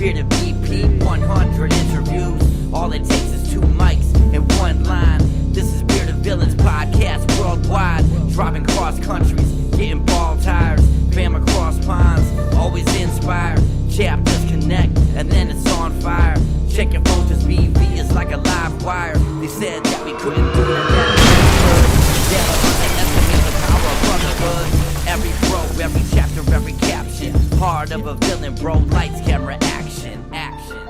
Bearded BP 100 interviews. All it takes is 2 mics and 1 line. This is Bearded Villains podcast worldwide. Driving cross countries, getting ball tires. Fam across ponds, always inspired. Chapters connect, and then it's on fire. Check your phone, cause BV is like a live wire. They said that we couldn't do it, and that every bro, every chapter, every caption. Heart of a villain, bro. Lights, camera, action. Let's go.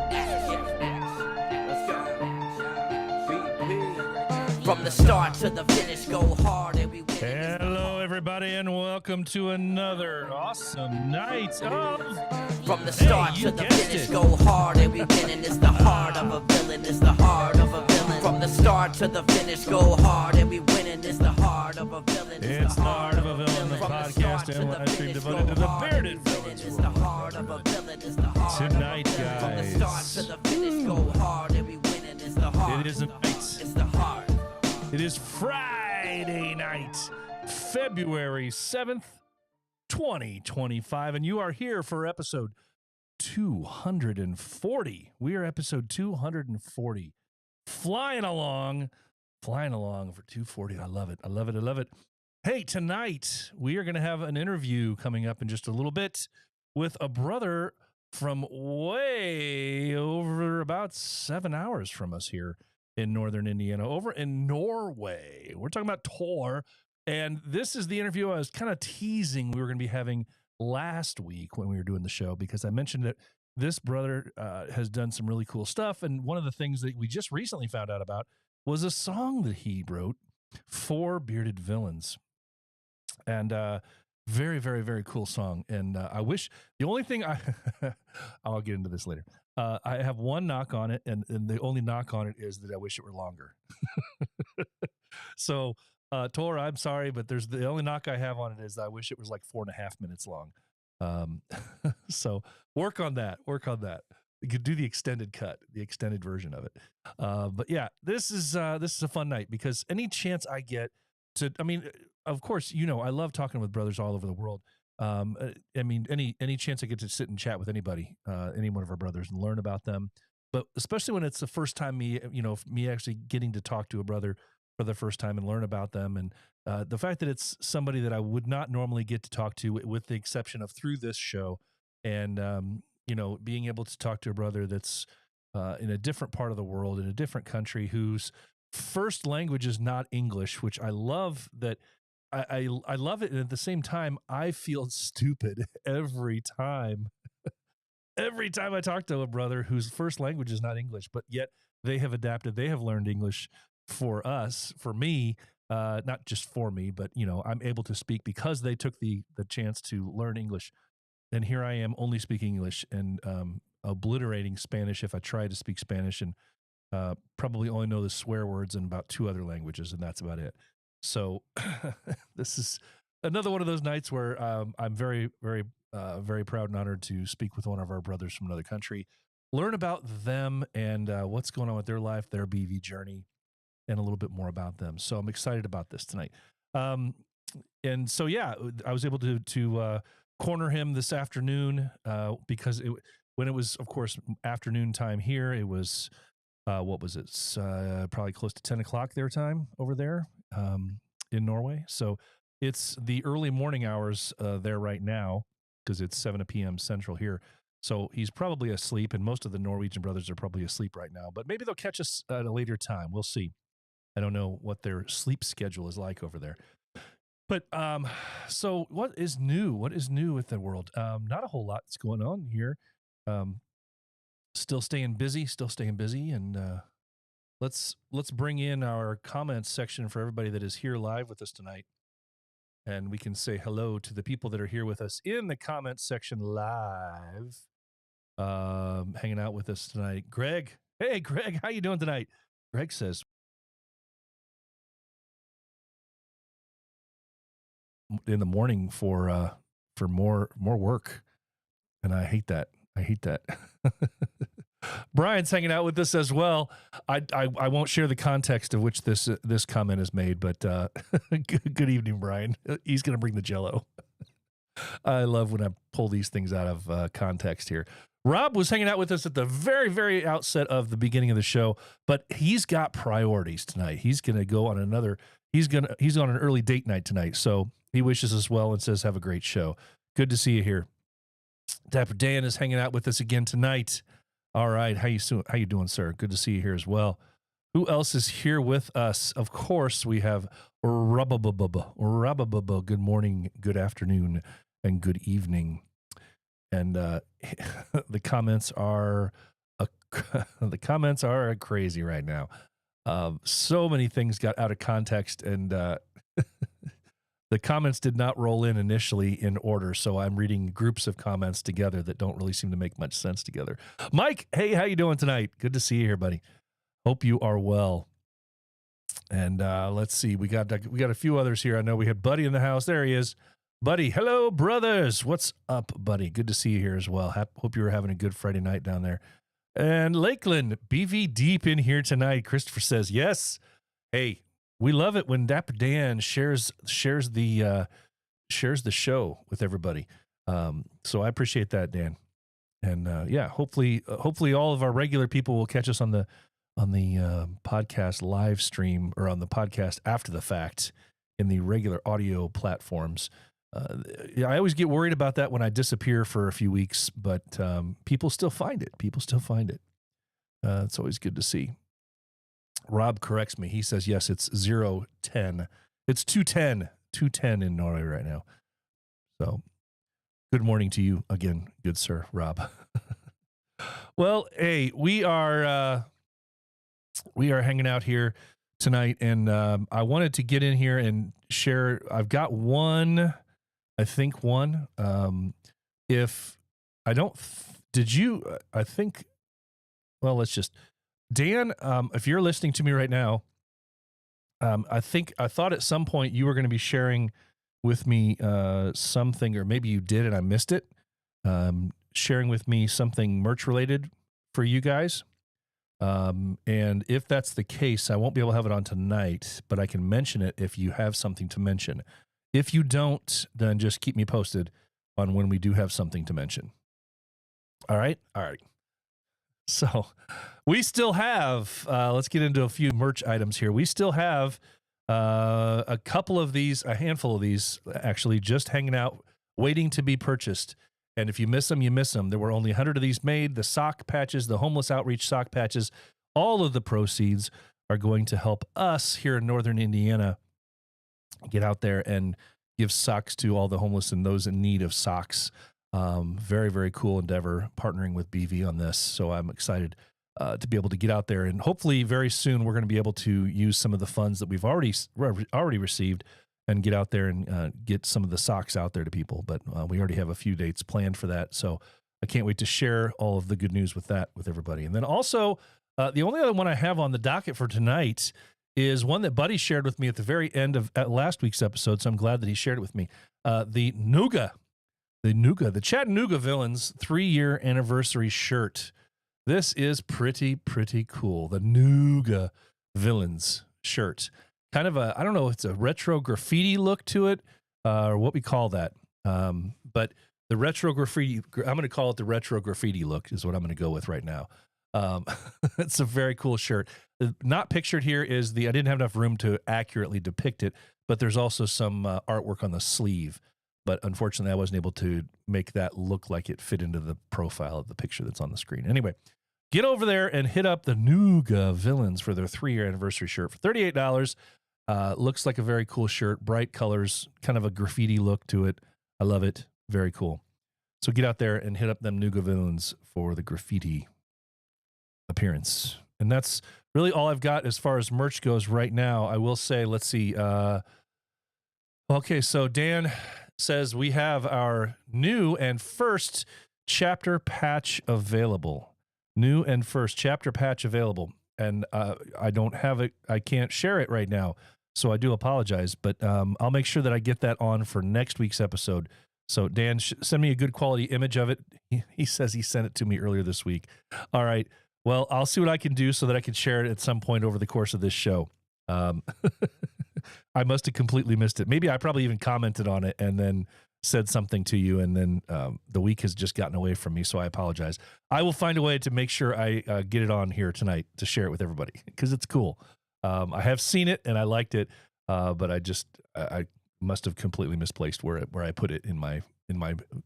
From the start to the finish, go hard and we win. Hello, everybody, and welcome to another awesome night of... From the start to the finish, go hard and we win. And it's the heart of a villain. It's the heart of a villain. From the start to the finish, go hard and we win. And it's the heart of a villain. It's the heart of a villain, the podcast and live stream devoted to the Bearded Villains. Tonight, guys, it is a night. It is Friday night, February 7th, 2025, and you are here for episode 240. We are episode 240. Flying along for 240. I love it. Hey, tonight we are going to have an interview coming up in just a little bit with a brother from way over about 7 hours from us here in northern Indiana, over in Norway. We're talking about Tor, and this is the interview I was kind of teasing we were going to be having last week when we were doing the show, because I mentioned that this brother has done some really cool stuff, and one of the things that we just recently found out about was a song that he wrote for Bearded Villains. And very, very, very cool song. And I wish the only thing I'll get into this later. I have one knock on it, and the only knock on it is that I wish it were longer. So, Tor, I'm sorry, but the only knock I have on it is that I wish it was like 4.5 minutes long. So work on that. You could do the extended cut, the extended version of it. But yeah, this is a fun night because any chance I get to, I mean, of course, I love talking with brothers all over the world. I mean, any chance I get to sit and chat with anybody, any one of our brothers, and learn about them, but especially when it's the first time me actually getting to talk to a brother for the first time and learn about them, and the fact that it's somebody that I would not normally get to talk to, with the exception of through this show, and being able to talk to a brother that's in a different part of the world, in a different country, whose first language is not English, which I love that. I love it, and at the same time, I feel stupid every time. Every time I talk to a brother whose first language is not English, but yet they have adapted, they have learned English for us, for me, not just for me, but I'm able to speak because they took the chance to learn English. And here I am only speaking English and obliterating Spanish if I try to speak Spanish, and probably only know the swear words in about 2 other languages, and that's about it. So this is another one of those nights where I'm very, very, very proud and honored to speak with one of our brothers from another country, learn about them and what's going on with their life, their BV journey, and a little bit more about them. So I'm excited about this tonight. And so, yeah, I was able to corner him this afternoon because when it was, of course, afternoon time here, it was, what was it? Probably close to 10 o'clock their time over there in Norway. So it's the early morning hours there right now because it's 7 p.m. Central here. So he's probably asleep, and most of the Norwegian brothers are probably asleep right now. But maybe they'll catch us at a later time. We'll see. I don't know what their sleep schedule is like over there. But so what is new? What is new with the world? Not a whole lot that's going on here. Still staying busy, and let's bring in our comments section for everybody that is here live with us tonight, and we can say hello to the people that are here with us in the comments section live, hanging out with us tonight. Greg, hey Greg, how you doing tonight? Greg says in the morning for more work, and I hate that. Brian's hanging out with us as well. I won't share the context of which this comment is made, but good evening, Brian. He's going to bring the Jell-O. I love when I pull these things out of context here. Rob was hanging out with us at the very, very outset of the beginning of the show, but he's got priorities tonight. He's going to go on he's on an early date night tonight. So he wishes us well and says, have a great show. Good to see you here. Dapper Dan is hanging out with us again tonight. All right. How you doing, sir? Good to see you here as well. Who else is here with us? Of course, we have Rabababa. Good morning, good afternoon, and good evening. And the comments are crazy right now. So many things got out of context, and the comments did not roll in initially in order. So I'm reading groups of comments together that don't really seem to make much sense together. Mike, hey, how you doing tonight? Good to see you here, buddy. Hope you are well. And let's see, we got a few others here. I know we had Buddy in the house. There he is. Buddy, hello, brothers. What's up, buddy? Good to see you here as well. Hope you were having a good Friday night down there. And Lakeland, BV deep in here tonight. Christopher says, yes. Hey, we love it when Dapper Dan shares the show with everybody. So I appreciate that, Dan. And yeah, hopefully all of our regular people will catch us on the podcast live stream or on the podcast after the fact in the regular audio platforms. I always get worried about that when I disappear for a few weeks, but people still find it. It's always good to see. Rob corrects me. He says, yes, it's 0:10. It's 2:10 in Norway right now. So good morning to you again, good sir, Rob. Well, hey, we are hanging out here tonight, and I wanted to get in here and share. I've got one. If I don't, did you? I think. Well, let's just Dan. If you're listening to me right now, I thought at some point you were going to be sharing with me something, or maybe you did and I missed it. Sharing with me something merch related for you guys. And if that's the case, I won't be able to have it on tonight, but I can mention it if you have something to mention. If you don't, then just keep me posted on when we do have something to mention. All right. So we still have, let's get into a few merch items here. We still have a handful of these actually just hanging out, waiting to be purchased. And if you miss them, you miss them. There were only 100 of these made. The sock patches, the homeless outreach sock patches, all of the proceeds are going to help us here in Northern Indiana get out there and give socks to all the homeless and those in need of socks. Very, very cool endeavor partnering with BV on this. So I'm excited to be able to get out there, and hopefully very soon we're going to be able to use some of the funds that we've already received and get out there and get some of the socks out there to people. But we already have a few dates planned for that. So I can't wait to share all of the good news with everybody. And then also the only other one I have on the docket for tonight is one that Buddy shared with me at the very end of last week's episode. So I'm glad that he shared it with me. The Chattanooga Villains 3-year anniversary shirt. This is pretty cool. The Nooga Villains shirt. Kind of I don't know, it's a retro graffiti look to it, or what we call that. But the retro graffiti, I'm going to call it the retro graffiti look is what I'm going to go with right now. It's a very cool shirt. Not pictured here is I didn't have enough room to accurately depict it, but there's also some artwork on the sleeve. But unfortunately, I wasn't able to make that look like it fit into the profile of the picture that's on the screen. Anyway, get over there and hit up the Nooga Villains for their 3-year anniversary shirt for $38. Looks like a very cool shirt, bright colors, kind of a graffiti look to it. I love it. Very cool. So get out there and hit up them Nooga Villains for the graffiti appearance. And that's really all I've got as far as merch goes right now. I will say, let's see. Okay, so Dan says we have our new and first chapter patch available. New and first chapter patch available. And I don't have it. I can't share it right now. So I do apologize. But I'll make sure that I get that on for next week's episode. So Dan, send me a good quality image of it. He says he sent it to me earlier this week. All right. Well, I'll see what I can do so that I can share it at some point over the course of this show. I must have completely missed it. Maybe I probably even commented on it and then said something to you, and then the week has just gotten away from me, so I apologize. I will find a way to make sure I get it on here tonight to share it with everybody because it's cool. I have seen it and I liked it, but I must have completely misplaced where I put it in my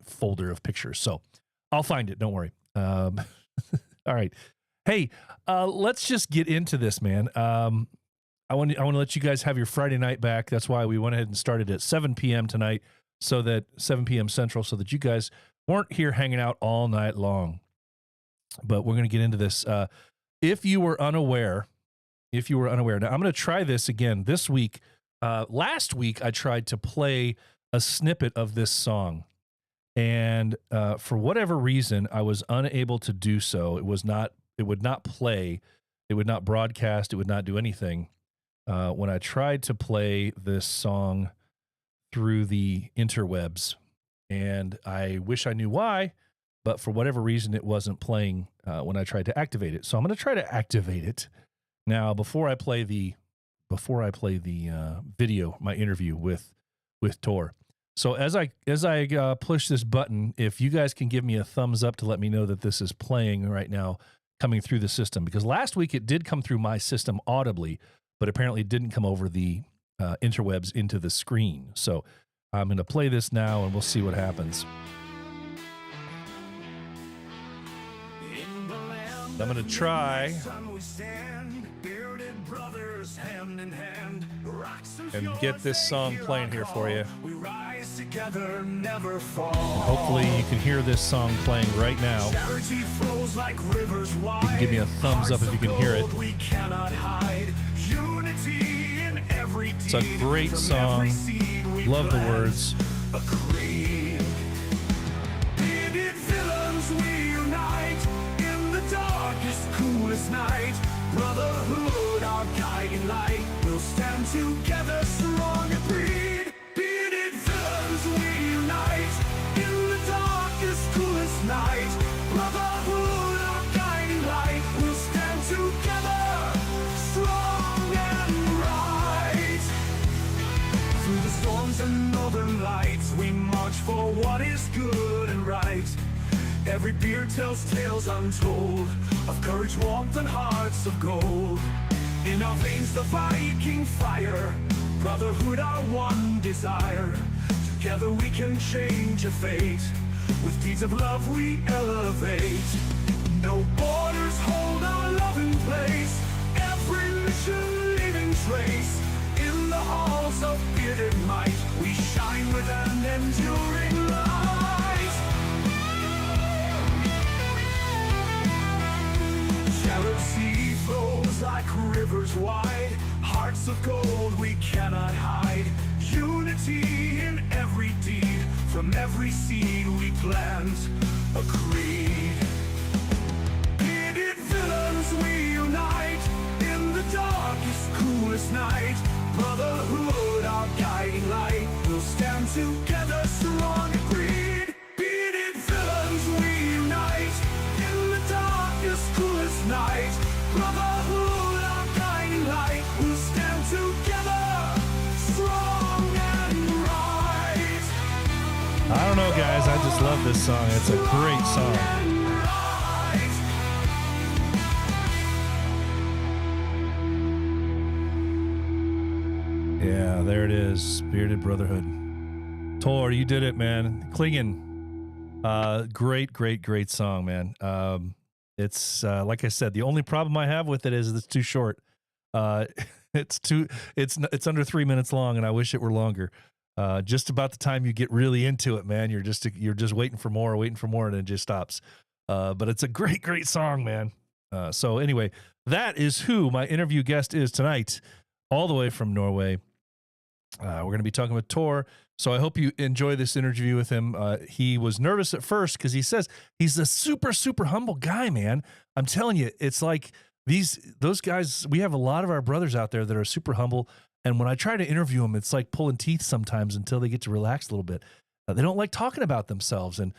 folder of pictures. So I'll find it. Don't worry. All right. Hey, let's just get into this, man. I want to let you guys have your Friday night back. That's why we went ahead and started at 7 p.m. tonight, so that 7 p.m. Central, so that you guys weren't here hanging out all night long. But we're going to get into this. If you were unaware, now I'm going to try this again this week. Last week, I tried to play a snippet of this song, and for whatever reason, I was unable to do so. It would not play. It would not broadcast. It would not do anything. When I tried to play this song through the interwebs, and I wish I knew why, but for whatever reason, it wasn't playing when I tried to activate it. So I'm going to try to activate it now before I play the video, my interview with Tor. So as I push this button, if you guys can give me a thumbs up to let me know that this is playing right now, coming through the system, because last week it did come through my system audibly, but apparently it didn't come over the interwebs into the screen. So I'm going to play this now and we'll see what happens. I'm going to try and get this song playing here for you. And hopefully you can hear this song playing right now. You can give me a thumbs up if you can hear it. It's a great song. Love the words. Coolest night, brotherhood, our guiding light. We'll stand together, strong and breed. Bearded villains, we unite in the darkest, coolest night. Brotherhood, our guiding light. We'll stand together, strong and right. Through the storms and northern lights, we march for what is good and right. Every beard tells tales untold of courage, warmth, and hearts of gold. In our veins the Viking fire, brotherhood our one desire. Together we can change a fate, with deeds of love we elevate. No borders hold our love in place, every mission leaving trace. In the halls of bearded might, we shine with an enduring light. Shattered sea flows like rivers wide, hearts of gold we cannot hide. Unity in every deed, from every seed we plant a creed. Bearded villains we unite in the darkest, coolest night. Brotherhood, our guiding light. We'll stand together, strong and breed. Bearded villains we unite in the darkest, coolest night. Brotherhood, our guiding light. We'll stand together, strong and right. I don't know, guys. I just love this song. It's a great song. Yeah, there it is. Bearded Brotherhood. Tor, you did it, man. Klingen. Great song, man. It's like I said, the only problem I have with it is it's too short. It's under 3 minutes long, and I wish it were longer. Just about the time you get really into it, man, you're just waiting for more, and it just stops. But it's a great song, man. So anyway, that is who my interview guest is tonight, all the way from Norway. We're going to be talking with Tor, so I hope you enjoy this interview with him. He was nervous at first because he says he's a super humble guy, man. I'm telling you, it's like those guys, we have a lot of our brothers out there that are super humble, and when I try to interview them, it's like pulling teeth sometimes until they get to relax a little bit. They don't like talking about themselves, and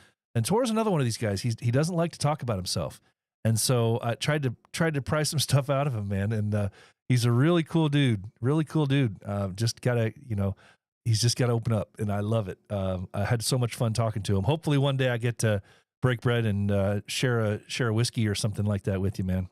Tor's another one of these guys. He doesn't like to talk about himself, and so I tried to pry some stuff out of him, man, and he's a really cool dude. Just gotta, he's just got to open up, and I love it. I had so much fun talking to him. Hopefully, one day I get to break bread and share a whiskey or something like that with you, man.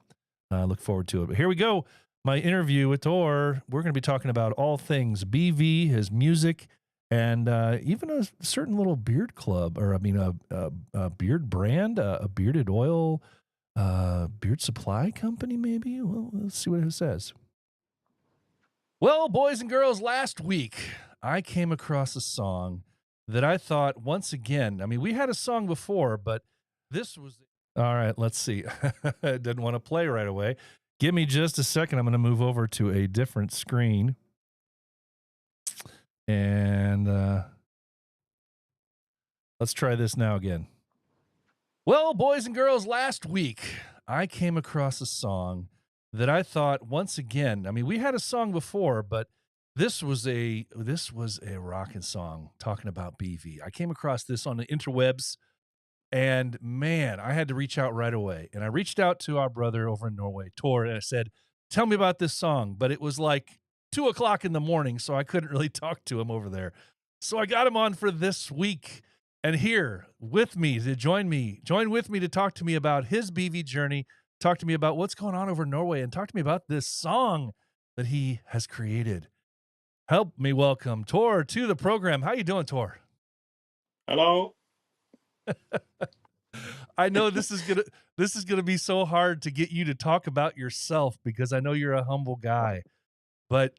I look forward to it. But here we go. My interview with Tor. We're going to be talking about all things BV, his music, and even a certain little beard club, or I mean, a beard brand, a bearded oil, beard supply company, maybe. Well, let's see what it says. Well, boys and girls, last week I came across a song that I thought, once again, I mean, we had a song before, but this was. All right, let's see. It didn't want to play right away. Give me just a second. I'm going to move over to a different screen. And let's try this now again. Well, boys and girls, last week I came across a song that I thought, once again, I mean, we had a song before, but this was a rocking song talking about BV. I came across this on the interwebs, and man, I had to reach out right away. And I reached out to our brother over in Norway, Tor, and I said, "Tell me about this song." But it was like 2:00 in the morning, so I couldn't really talk to him over there. So I got him on for this week. And here with me to join with me to talk to me about his BV journey, talk to me about what's going on over in Norway, and talk to me about this song that he has created. Help me welcome Tor to the program. How you doing, Tor? Hello. I know this is gonna be so hard to get you to talk about yourself because I know you're a humble guy. But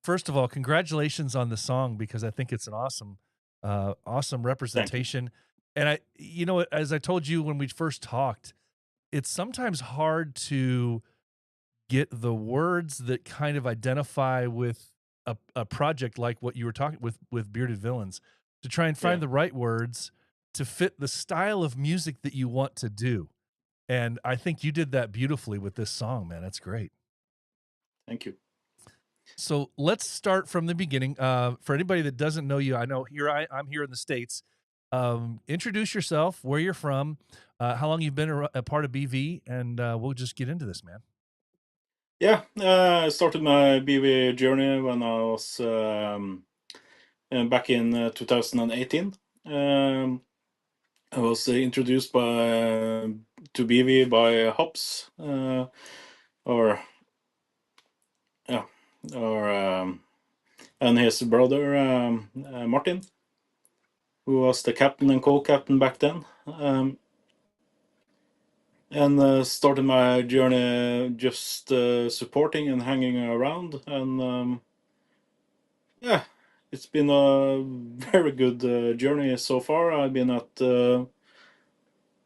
first of all, congratulations on the song because I think it's an awesome representation. And as I told you when we first talked, it's sometimes hard to get the words that kind of identify with a project like what you were talking with Bearded Villains, to try and find the right words to fit the style of music that you want to do. And I think you did that beautifully with this song, man. That's great. Thank you. So let's start from the beginning. For anybody that doesn't know you, I know I'm here in the States. Introduce yourself, where you're from, how long you've been a part of BV, and we'll just get into this, man. Yeah, I started my BV journey when I was back in 2018. I was introduced to BV by Hops, and his brother Martin, who was the captain and co-captain back then. And started my journey just supporting and hanging around. And it's been a very good journey so far. I've been at a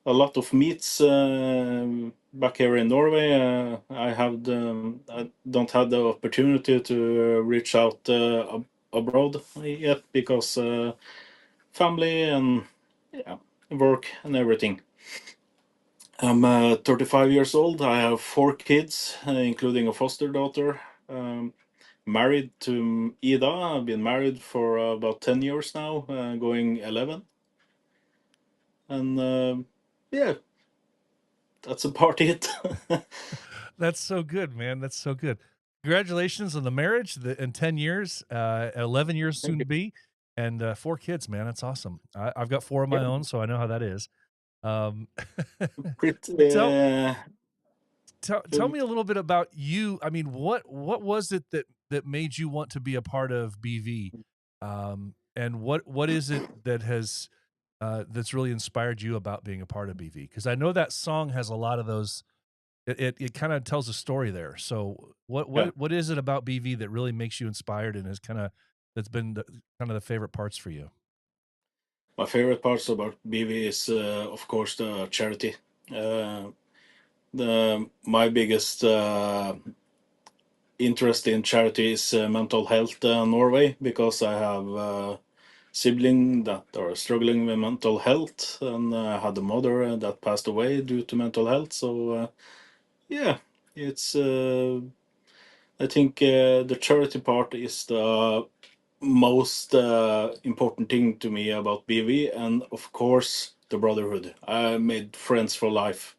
lot of meets back here in Norway. I don't have the opportunity to reach out abroad yet because family and work and everything. I'm 35 years old. I have 4 kids, including a foster daughter. Married to Ida. I've been married for about 10 years now, going 11. And that's about it. That's so good, man. That's so good. Congratulations on the marriage and 10 years, 11 years soon to be, and 4 kids, man. That's awesome. I've got 4 of my own, so I know how that is. Pretty, Tell me a little bit about you. I mean, what was it that made you want to be a part of BV? And what is it that has that's really inspired you about being a part of BV? Because I know that song has a lot of those. It kind of tells a story there. So what is it about BV that really makes you inspired and that's been kind of the favorite parts for you? My favorite parts about BV is, of course, the charity. My biggest interest in charity is mental health Norway, because I have siblings that are struggling with mental health, and I had a mother that passed away due to mental health. So it's I think the charity part is the most important thing to me about BV, and of course the brotherhood. I made friends for life.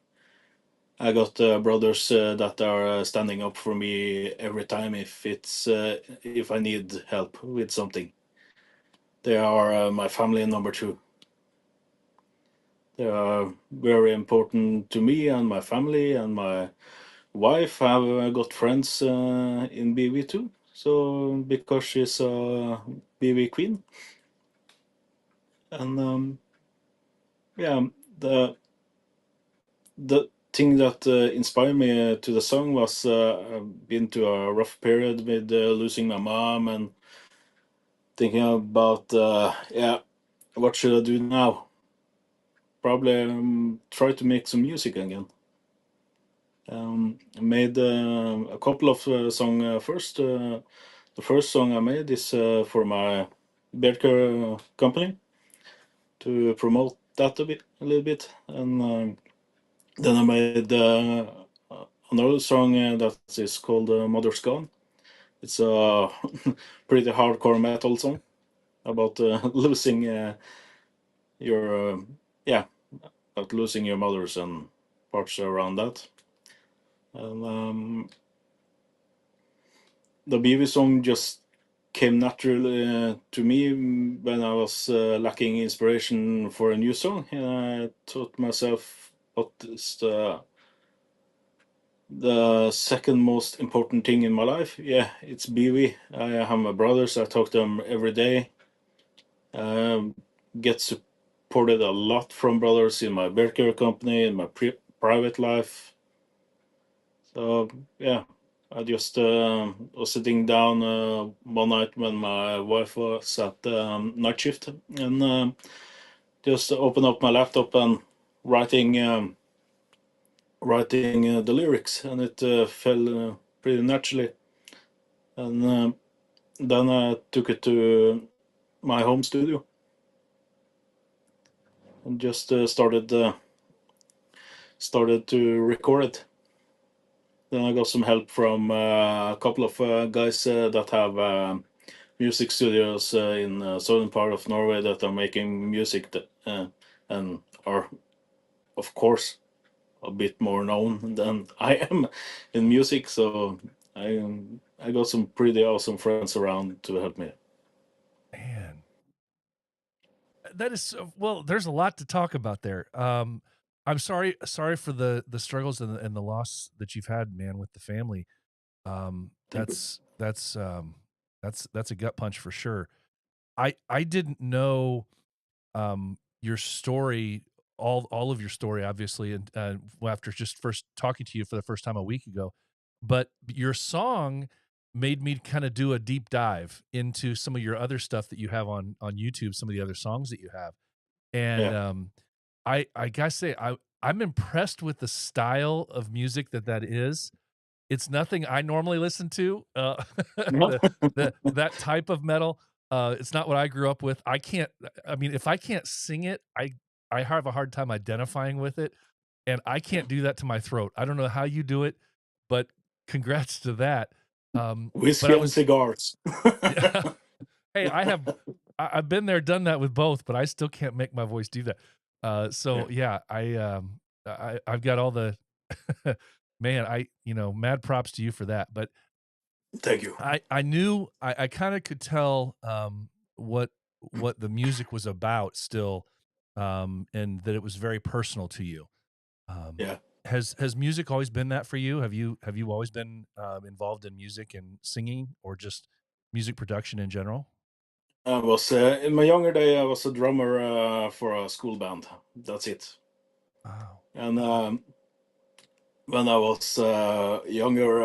I got brothers that are standing up for me every time if I need help with something. they are my family number two. They are very important to me and my family, and my wife have got friends in BV too. So because she's a BV queen, and yeah, the thing that inspired me to the song was I've been to a rough period with losing my mom and thinking about yeah, what should I do now? Probably try to make some music again. I made a couple of songs first. The first song I made is for my beer care company to promote that a little bit, and then I made another song that is called "Mother's Gone." It's a pretty hardcore metal song about losing your yeah, about losing your mothers and parts around that. And the BV song just came naturally to me when I was lacking inspiration for a new song. And I thought myself, what is the second most important thing in my life? Yeah, it's BV. I have my brothers. I talk to them every day. Get supported a lot from brothers in my beer care company, in my private life. So yeah, I just was sitting down one night when my wife was at night shift, and just opened up my laptop and writing the lyrics, and it fell pretty naturally. And then I took it to my home studio and just started to record it. Then I got some help from a couple of guys that have music studios in southern part of Norway that are making music and are, of course, a bit more known than I am in music. So I got some pretty awesome friends around to help me. Man, that is well. There's a lot to talk about there. I'm sorry for the struggles and the loss that you've had, man, with the family. Thank you. That's a gut punch for sure. I didn't know your story, all of your story, obviously, and after just first talking to you for the first time a week ago, but your song made me kind of do a deep dive into some of your other stuff that you have on YouTube, some of the other songs that you have, and Yeah. I gotta say I'm impressed with the style of music that is. It's nothing I normally listen to, No. that type of metal, it's not what I grew up with. I mean, if I can't sing it, I have a hard time identifying with it, and I can't do that to my throat. I don't know how you do it, but congrats to that. But Whiskey I and was cigars. yeah. Hey, I've been there, done that with both, but I still can't make my voice do that. Yeah. So yeah, I've got all the man, mad props to you for that. But Thank you. I knew I kind of could tell what the music was about still, and that it was very personal to you. Um, Yeah. has music always been that for you? Have you always been involved in music and singing, or just music production in general? I was in my younger day. I was a drummer for a school band. That's it. Wow. And when I was younger,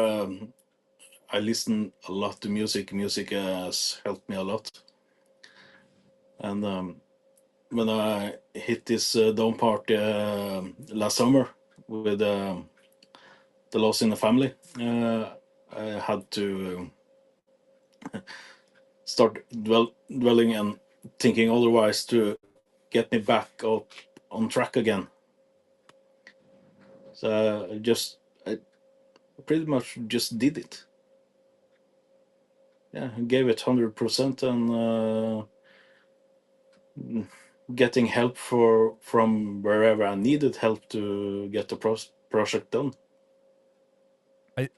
I listened a lot to music. Music has helped me a lot. And when I hit this down part last summer with the loss in the family, I had to start dwelling and thinking otherwise to get me back up on track again. So I pretty much just did it. Yeah, I gave it 100% and getting help from wherever I needed help to get the project done. I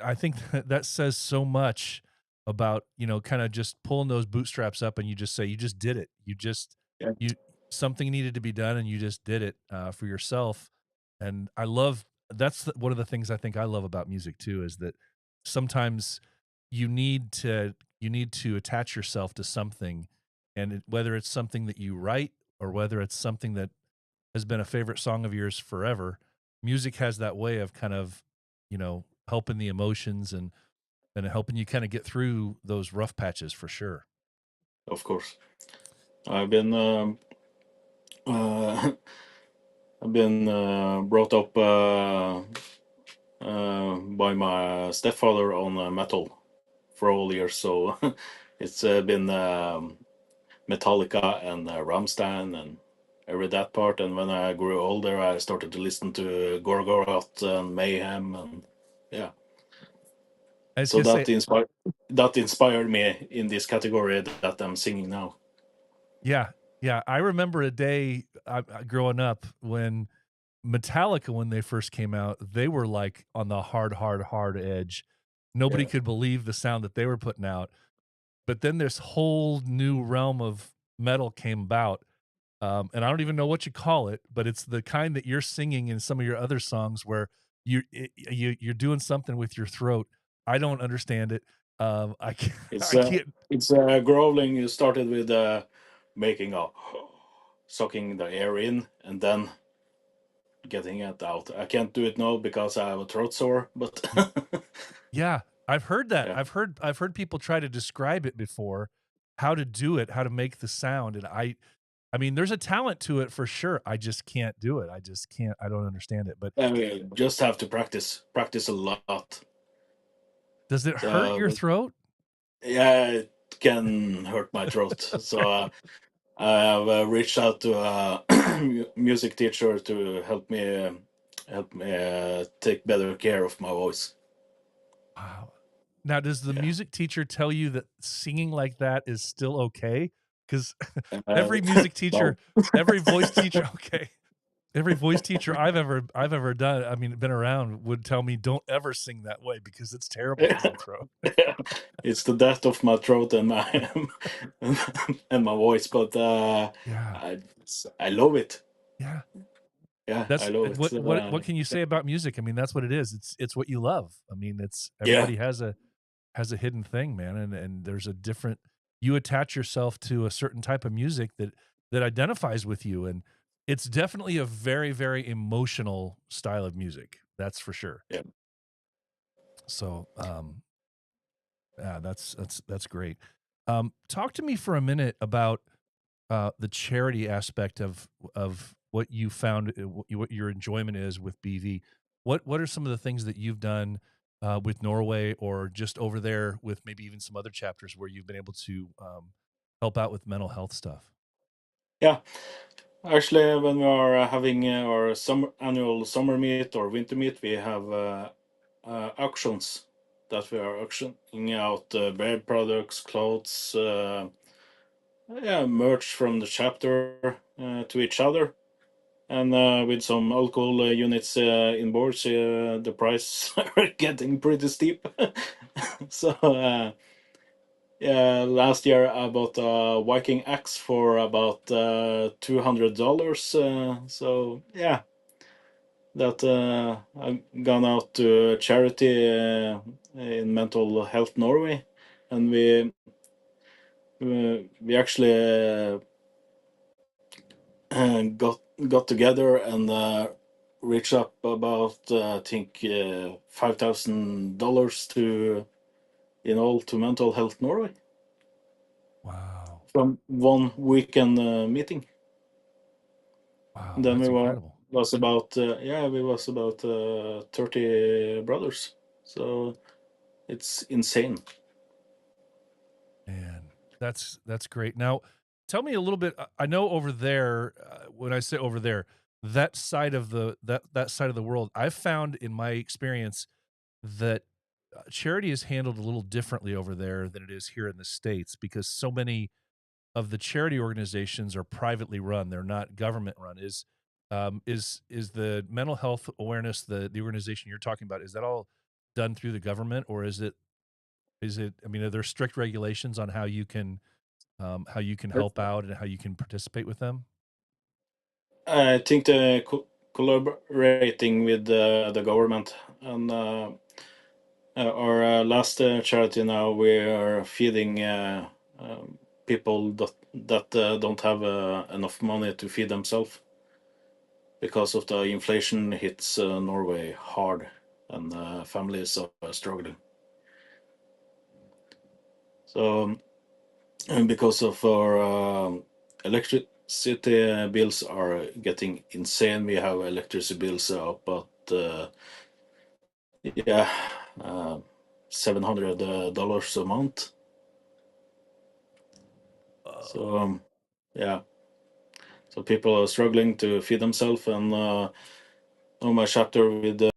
I think that says so much about, kind of just pulling those bootstraps up and you just say, you just did it. Yeah, You, something needed to be done and you just did it for yourself. And one of the things I think I love about music too, is that sometimes you need to attach yourself to something, and whether it's something that you write or whether it's something that has been a favorite song of yours forever, music has that way of kind of, helping the emotions and helping you kind of get through those rough patches for sure. of course. I've been uh, I've been brought up by my stepfather on metal for all years, so it's been Metallica and Rammstein and every that part. And when I grew older, I started to listen to Gorgoroth and Mayhem, and yeah, I was so gonna say, that inspired me in this category that I'm singing now. yeah, yeah. I remember a day growing up when Metallica, when they first came out, they were like on the hard, hard, hard edge. Nobody Yeah, could believe the sound that they were putting out. But then this whole new realm of metal came about, and I don't even know what you call it, but it's the kind that you're singing in some of your other songs where you're doing something with your throat. I don't understand it. I can't, it's I can't. growling. You started with making a sucking the air in and then getting it out. I can't do it now because I have a throat sore, but Yeah, I've heard that. yeah. I've heard people try to describe it before, how to do it, how to make the sound, and I mean, there's a talent to it for sure. I just can't do it. I just can't. I don't understand it. But I mean, just have to practice a lot. does it hurt your So throat? yeah, it can hurt my throat. So I have reached out to a music teacher to help me take better care of my voice. Wow. Now, does the Yeah. music teacher tell you that singing like that is still okay? Because Uh, every music no. teacher, every voice teacher, okay, every voice teacher I've ever done, I mean, been around, would tell me, "Don't ever sing that way because it's terrible for your throat." It's the death of my throat and my and my voice, but Yeah, I I love it. yeah. Yeah, I That's love it. what can you say about music? I mean, that's what it is. It's what you love. I mean, it's Yeah, everybody has a hidden thing, man, and there's a different, you attach yourself to a certain type of music that identifies with you, and it's definitely a very, very emotional style of music. That's for sure. yeah. So, yeah, that's great. Talk to me for a minute about the charity aspect of what you found, what your enjoyment is with BV. What are some of the things that you've done with Norway, or just over there with maybe even some other chapters where you've been able to help out with mental health stuff? Yeah. Actually, when we are having our annual summer meet or winter meet, we have auctions that we are auctioning out bread products, clothes, yeah, merch from the chapter to each other. And with some alcohol units in boards, the price are getting pretty steep. So yeah, last year I bought a Viking axe for about $200. So yeah, that I've gone out to charity in Mental Health Norway, and we actually got together and reached up about I think $5,000 to in all to Mental Health Norway Wow, from one weekend meeting. wow, And then that's we incredible, was about yeah, we was about 30 brothers. So it's insane. man. That's great. Now, tell me a little bit. I know over there, when I say over there, that side of that side of the world, I've found in my experience that charity is handled a little differently over there than it is here in the States, because so many of the charity organizations are privately run. They're not government run. Is the mental health awareness, the organization you're talking about, is that all done through the government, or is it Is it? I mean, are there strict regulations on how you can help out and how you can participate with them? I think the collaborating with the government and our last charity now, we are feeding people that don't have enough money to feed themselves because of the inflation hits Norway hard, and families are struggling. So, and because of our electricity bills are getting insane, we have electricity bills up at yeah, $700 a month. So yeah, so people are struggling to feed themselves, and on my chapter with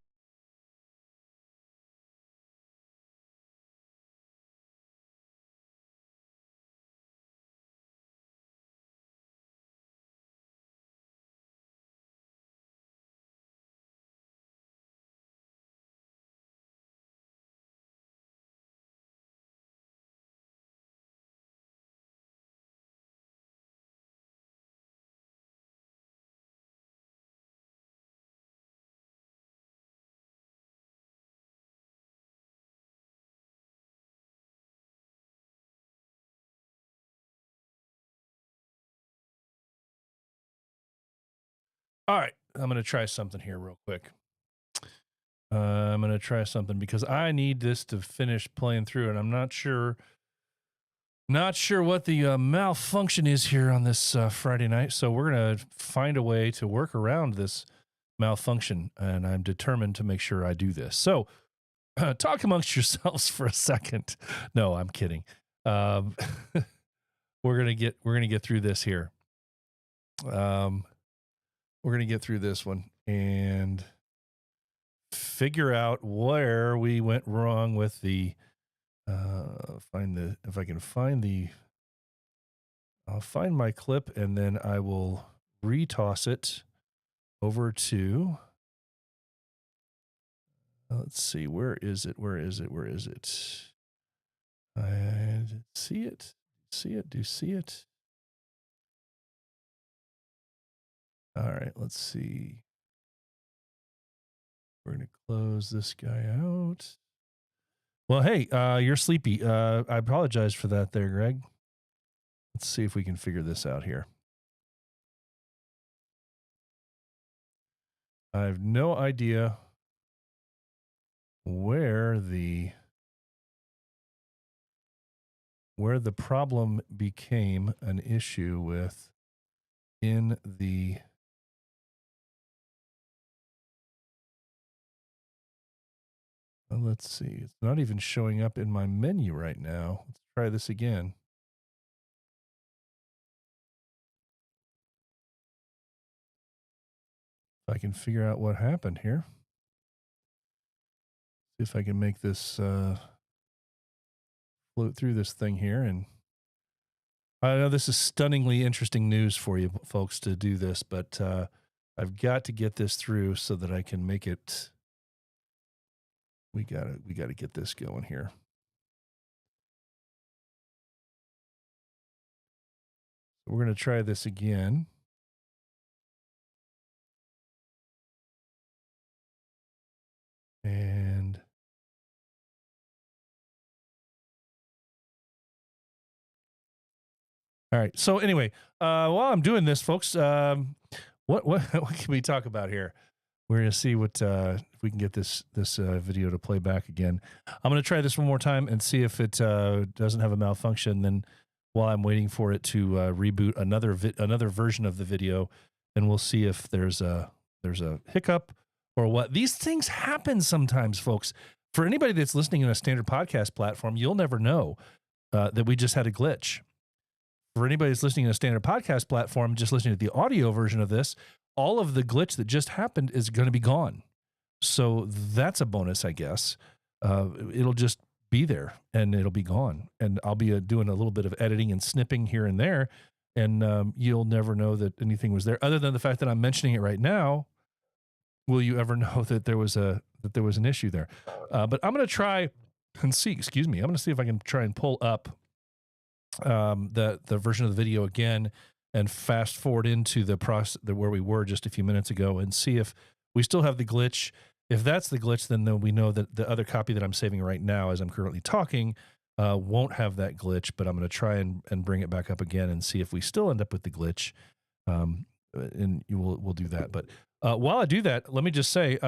All right, I'm going to try something here real quick. I'm going to try something because I need this to finish playing through, and I'm not sure what the malfunction is here on this Friday night. So we're going to find a way to work around this malfunction, and I'm determined to make sure I do this. So talk amongst yourselves for a second. No, I'm kidding. We're gonna get through this here. We're gonna get through this one and figure out where we went wrong with the. I'll find my clip, and then I will retoss it over to. Let's see, where is it? I see it. Do you see it? All right, let's see. We're going to close this guy out. Well, hey, you're sleepy. I apologize for that there, Greg. Let's see if we can figure this out here. I have no idea where the problem became an issue with in the let's see. It's not even showing up in my menu right now. Let's try this again. If I can figure out what happened here. See if I can make this float through this thing here. And I know this is stunningly interesting news for you folks to do this, but I've got to get this through so that I can make it. We gotta get this going here. We're gonna try this again. And all right. So anyway, while I'm doing this, folks, what can we talk about here? We're gonna see what if we can get this video to play back again. I'm gonna try this one more time and see if it doesn't have a malfunction. Then, while I'm waiting for it to reboot another version of the video, and we'll see if there's a hiccup or what. These things happen sometimes, folks. For anybody that's listening in a standard podcast platform, you'll never know that we just had a glitch. For anybody that's listening in a standard podcast platform, just listening to the audio version of this, all of the glitch that just happened is going to be gone. So that's a bonus, I guess. It'll just be there and it'll be gone. And I'll be doing a little bit of editing and snipping here and there. And you'll never know that anything was there, other than the fact that I'm mentioning it right now. Will you ever know that there was an issue there? But I'm going to try and see, excuse me, I'm going to see if I can try and pull up the version of the video again and fast forward into the process where we were just a few minutes ago and see if we still have the glitch. If that's the glitch, then we know that the other copy that I'm saving right now as I'm currently talking won't have that glitch, but I'm going to try and bring it back up again and see if we still end up with the glitch. And we'll do that. But while I do that, let me just say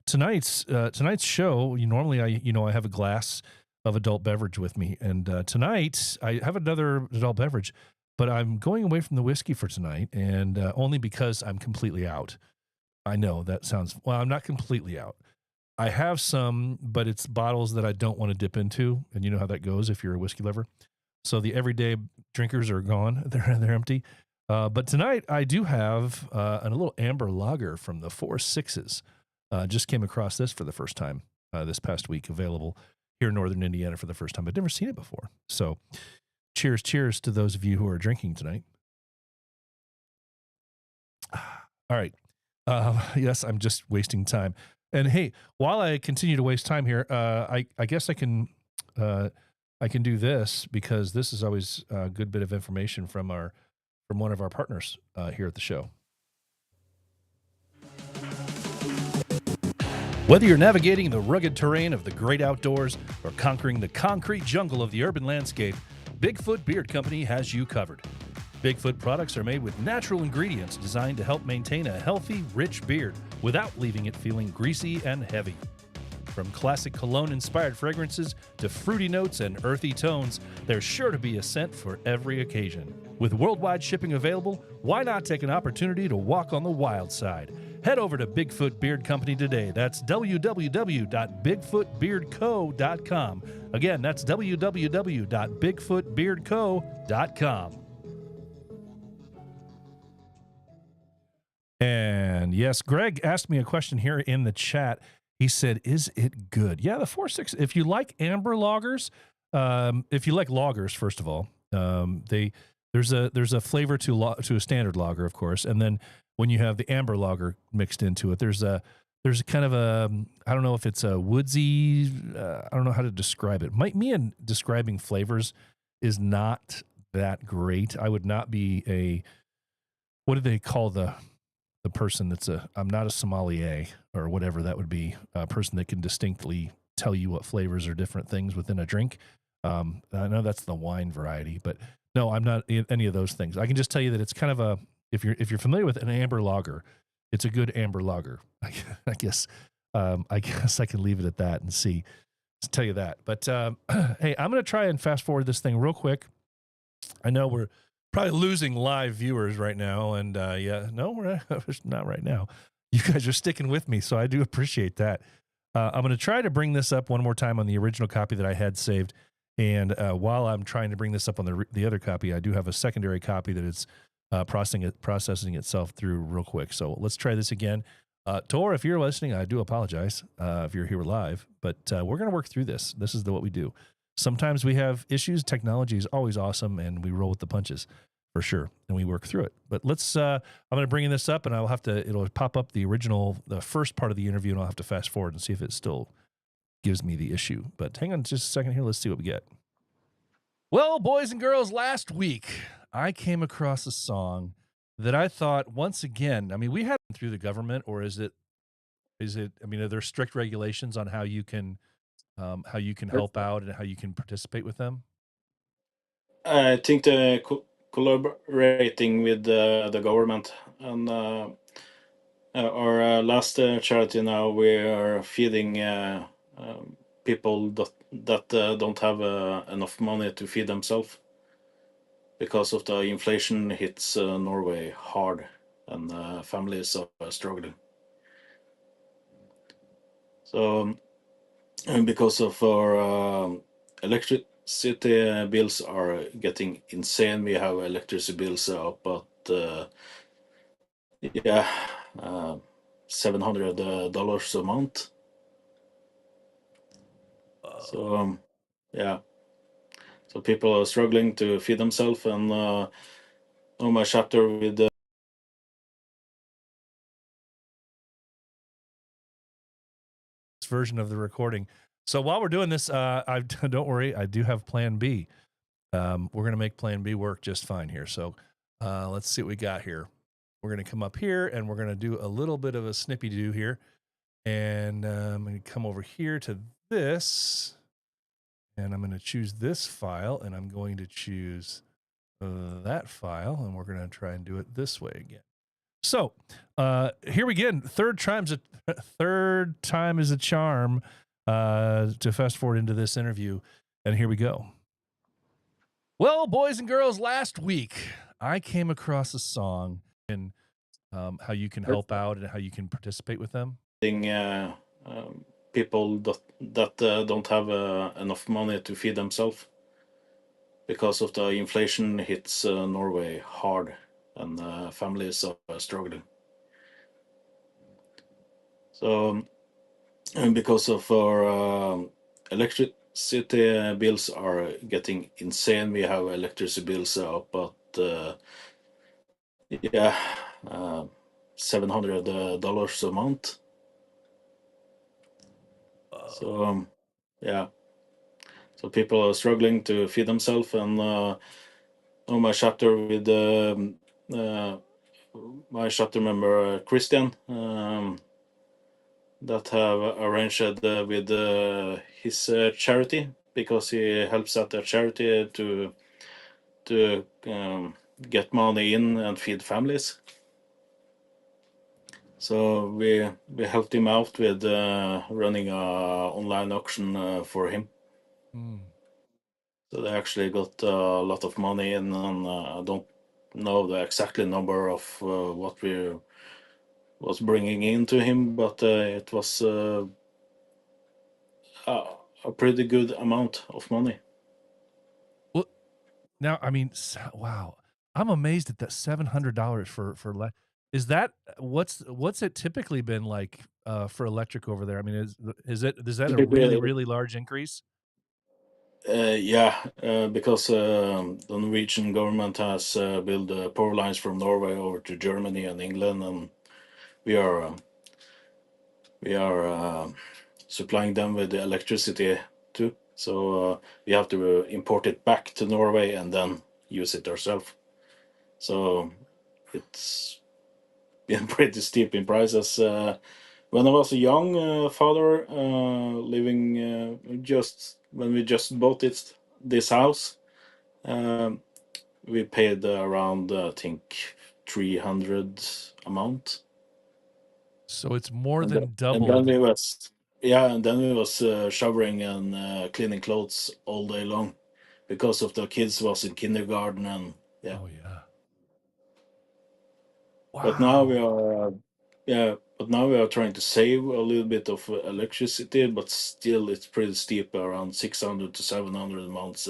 tonight's show. Normally I have a glass of adult beverage with me, and tonight I have another adult beverage, but I'm going away from the whiskey for tonight, and only because I'm completely out. I know that sounds well. I'm not completely out. I have some, but it's bottles that I don't want to dip into, and you know how that goes if you're a whiskey lover. So the everyday drinkers are gone; they're empty. But tonight I do have a little amber lager from the 4 Sixes. Just came across this for the first time this past week, available here in Northern Indiana for the first time. I'd never seen it before. So cheers to those of you who are drinking tonight. All right. Yes, I'm just wasting time. And hey, while I continue to waste time here, I guess I can do this because this is always a good bit of information from one of our partners here at the show. Whether you're navigating the rugged terrain of the great outdoors or conquering the concrete jungle of the urban landscape, Bigfoot Beard Company has you covered. Bigfoot products are made with natural ingredients designed to help maintain a healthy, rich beard without leaving it feeling greasy and heavy. From classic cologne-inspired fragrances to fruity notes and earthy tones, there's sure to be a scent for every occasion. With worldwide shipping available, why not take an opportunity to walk on the wild side? Head over to Bigfoot Beard Company today. That's www.bigfootbeardco.com. Again, that's www.bigfootbeardco.com. And yes, Greg asked me a question here in the chat. He said, "Is it good?" Yeah, the 4 6. If you like amber lagers, if you like lagers, first of all, there's a flavor to a standard lager, of course, and then when you have the amber lager mixed into it, there's a kind of a, I don't know if it's a woodsy, I don't know how to describe it. Me and describing flavors is not that great. I would not be what do they call the person that's I'm not a sommelier or whatever that would be, a person that can distinctly tell you what flavors are different things within a drink. I know that's the wine variety, but no, I'm not any of those things. I can just tell you that it's kind of if you're familiar with an amber lager, it's a good amber lager. I guess I can leave it at that and tell you that. But hey, I'm going to try and fast forward this thing real quick. I know we're probably losing live viewers right now, and we're not right now. You guys are sticking with me, so I do appreciate that. I'm going to try to bring this up one more time on the original copy that I had saved, and while I'm trying to bring this up on the other copy, I do have a secondary copy that it's processing itself through real quick. So let's try this again. Tor, if you're listening, I do apologize if you're here live, but we're going to work through this. This is what we do. Sometimes we have issues. Technology is always awesome, and we roll with the punches for sure, and we work through it. But let's, I'm going to bring this up, and it'll pop up the first part of the interview, and I'll have to fast forward and see if it still gives me the issue. But hang on just a second here. Let's see what we get. Well, boys and girls, last week I came across a song that I thought, once again, I mean, we had through the government, or is it, I mean, are there strict regulations on how you can help out and how you can participate with them? I think they're collaborating with the government, and our last charity now, we are feeding people that don't have enough money to feed themselves because of the inflation hits Norway hard, and families are struggling. So, and because of our electricity bills are getting insane, we have electricity bills up at $700 a month. So so people are struggling to feed themselves, and on my chapter with version of the recording. So while we're doing this, don't worry, I do have Plan B. We're gonna make Plan B work just fine here. So let's see what we got here. We're gonna come up here and we're gonna do a little bit of a snippy do here, and I'm gonna come over here to this, and I'm gonna choose this file, and I'm going to choose that file, and we're gonna try and do it this way again. So here we again. Third time is a charm. To fast forward into this interview, and here we go. Well, boys and girls, last week I came across a song and how you can help out and how you can participate with them. People that don't have enough money to feed themselves because of the inflation hits Norway hard, and families are struggling. So, and because of our electricity bills are getting insane, we have electricity bills up at $700 a month. So so people are struggling to feed themselves, and on my chapter with my chapter member Christian, that have arranged with his charity, because he helps at a charity to get money in and feed families. So we helped him out with running a online auction for him. So they actually got a lot of money in, and I don't know the exact number of what we was bringing into him, but it was a pretty good amount of money. Well, now I mean, wow, I'm amazed at that $700 for. Is that what's it typically been like for electric over there? I mean, is that a really large increase? Because the Norwegian government has built power lines from Norway over to Germany and England, and we are supplying them with the electricity too. So we have to import it back to Norway and then use it ourselves. So it's been pretty steep in prices. When I was a young father, living just when we just bought this house, we paid around I think 300 a month. So it's more than And doubled. then we was showering and cleaning clothes all day long, because of the kids was in kindergarten, and Oh yeah. Wow. But now we are trying to save a little bit of electricity, but still it's pretty steep, around 600 to 700 a month.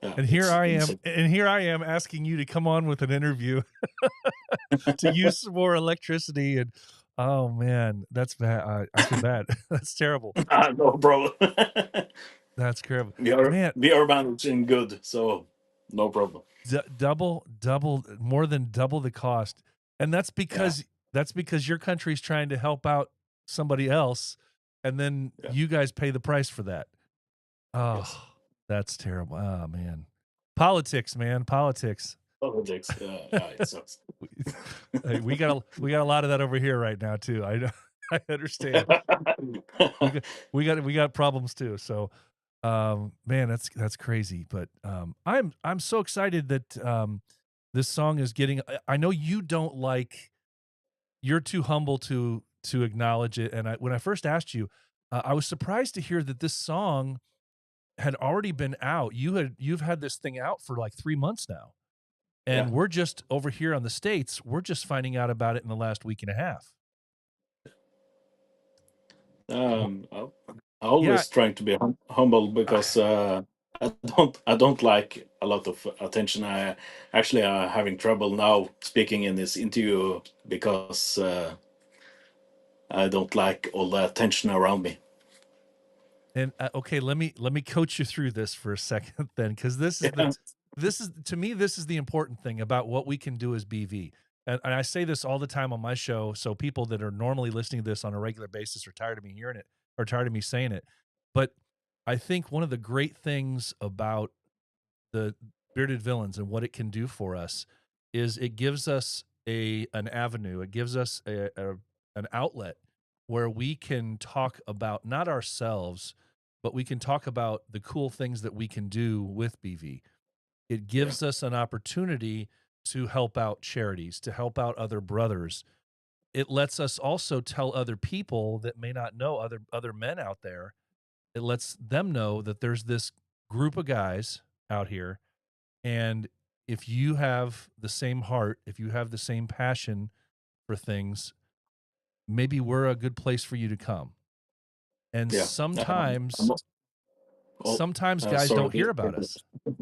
And here I am asking you to come on with an interview to use some more electricity, and oh man, that's bad. I feel bad. That's terrible. No problem. That's terrible. we are managing good, so no problem. Double, more than double the cost, and that's because your country's trying to help out somebody else, and then you guys pay the price for that. Oh, yes. That's terrible. Oh man, politics, man, politics. Politics. It sucks. Hey, we got a lot of that over here right now too. I understand. we got problems too. So, man, that's crazy. But I'm so excited that this song is getting. I know you don't like. You're too humble to acknowledge it. And when I first asked you, I was surprised to hear that this song had already been out. You've had this thing out for like 3 months now. And we're just over here on the States, we're just finding out about it in the last week and a half. I always trying to be humble, because I don't like a lot of attention. I actually are having trouble now speaking in this interview, because I don't like all the attention around me. And okay, let me coach you through this for a second then, because this is to me, this is the important thing about what we can do as BV. And I say this all the time on my show, so people that are normally listening to this on a regular basis are tired of me hearing it. are tired of me saying it, but I think one of the great things about the Bearded Villains and what it can do for us is it gives us an avenue. It gives us an outlet where we can talk about not ourselves, but we can talk about the cool things that we can do with BV. It Yeah. gives us an opportunity to help out charities, to help out other brothers. It lets us also tell other people that may not know, other men out there. It lets them know that there's this group of guys out here, and if you have the same heart, if you have the same passion for things, maybe we're a good place for you to come. And Yeah. I'm sometimes not, oh, sometimes guys sorry. don't hear about us.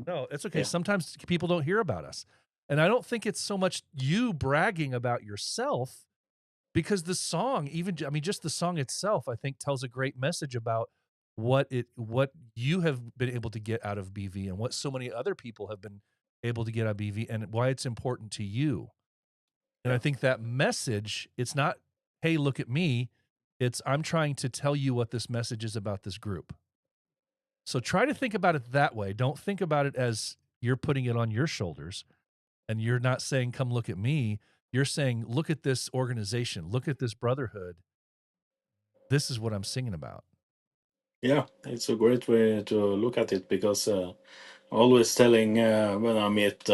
No, it's okay. Yeah. Sometimes people don't hear about us. And I don't think it's so much you bragging about yourself, because the song, I mean, just the song itself, I think tells a great message about what you have been able to get out of BV and what so many other people have been able to get out of BV and why it's important to you. And I Yeah. think that message, it's not, hey, look at me. It's I'm trying to tell you what this message is about this group. So try to think about it that way. Don't think about it as you're putting it on your shoulders and you're not saying, come look at me. You're saying, look at this organization, look at this brotherhood. This is what I'm singing about. Yeah. It's a great way to look at it because always telling when I meet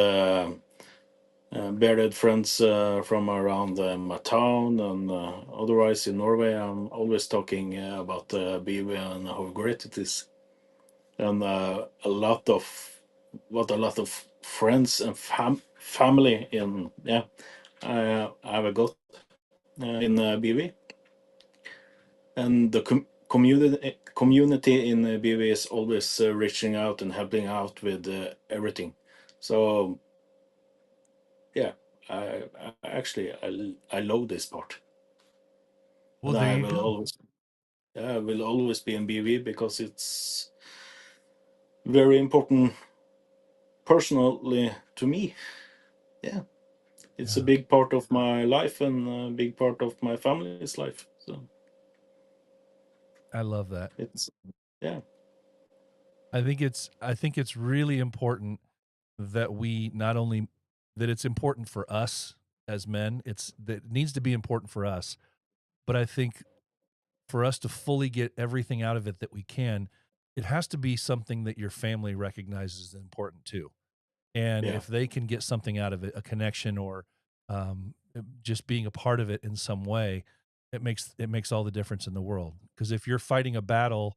bearded friends from around my town and otherwise in Norway, I'm always talking about BV and how great it is. And a lot of friends and family in I've got in BV, and the community in BV is always reaching out and helping out with everything. So yeah, I love this part, Well, and there you go. I will always be in BV because it's very important personally to me. Yeah. It's a Yeah, big part of my life and a big part of my family's life. So I love that. it's yeah, I think it's really important that we not only that it's important for us as men, it's that it needs to be important for us, but I think for us to fully get everything out of it that we can, it has to be something that your family recognizes as important too. And yeah, if they can get something out of it, a connection or just being a part of it in some way, it makes all the difference in the world. Because if you're fighting a battle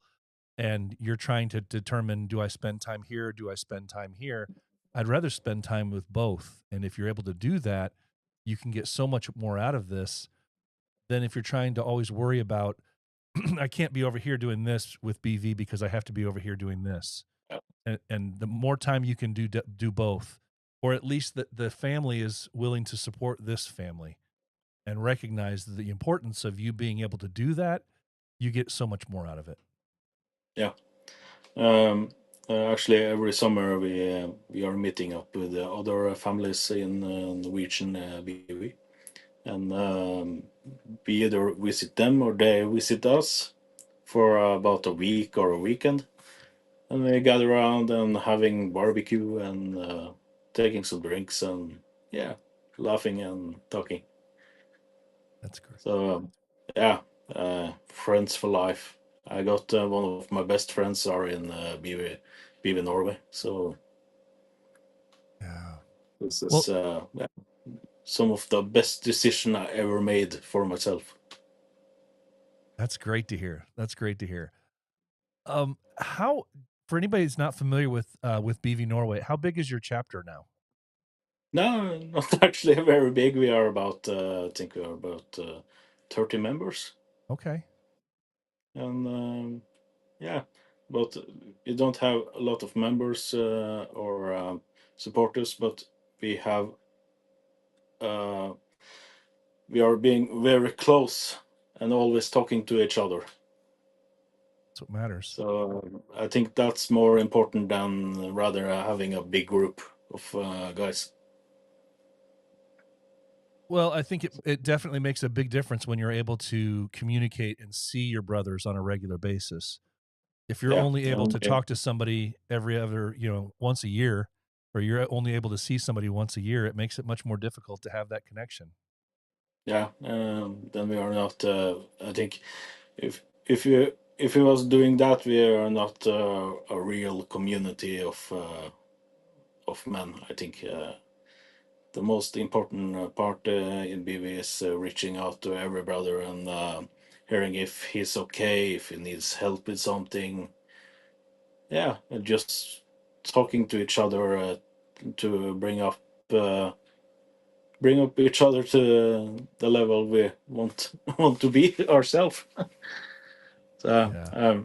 and you're trying to determine, do I spend time here, do I spend time here? I'd rather spend time with both. And if you're able to do that, you can get so much more out of this than if you're trying to always worry about I can't be over here doing this with BV because I have to be over here doing this. yeah, And the more time you can do both, or at least the family is willing to support this family and recognize the importance of you being able to do that, you get so much more out of it. yeah. Um, Actually, every summer we are meeting up with other families in Norwegian BV, and we either visit them or they visit us for about a week or a weekend, and we gather around and having barbecue and taking some drinks and yeah, laughing and talking. That's great. So yeah, friends for life. I got one of my best friends are in BV Norway. So Yeah. this is Well, yeah, some of the best decision I ever made for myself. that's great to hear. That's great to hear. How for anybody that's not familiar with BV Norway, how big is your chapter now? No, not actually very big. We are about I think we are about 30 members, Okay. and yeah, but we don't have a lot of members or supporters, but we have uh, we are being very close and always talking to each other. That's what matters. So I think that's more important than rather having a big group of guys. Well, I think it definitely makes a big difference when you're able to communicate and see your brothers on a regular basis. If you're Yeah, only able to yeah, talk to somebody every other, once a year, or you're only able to see somebody once a year, it makes it much more difficult to have that connection. yeah. Then we are not. I think if you was doing that, we are not a real community of men. I think the most important part in BV is reaching out to every brother and hearing if he's okay, if he needs help with something. Yeah, and just talking to each other to bring up each other to the level we want want to be ourselves. So Yeah.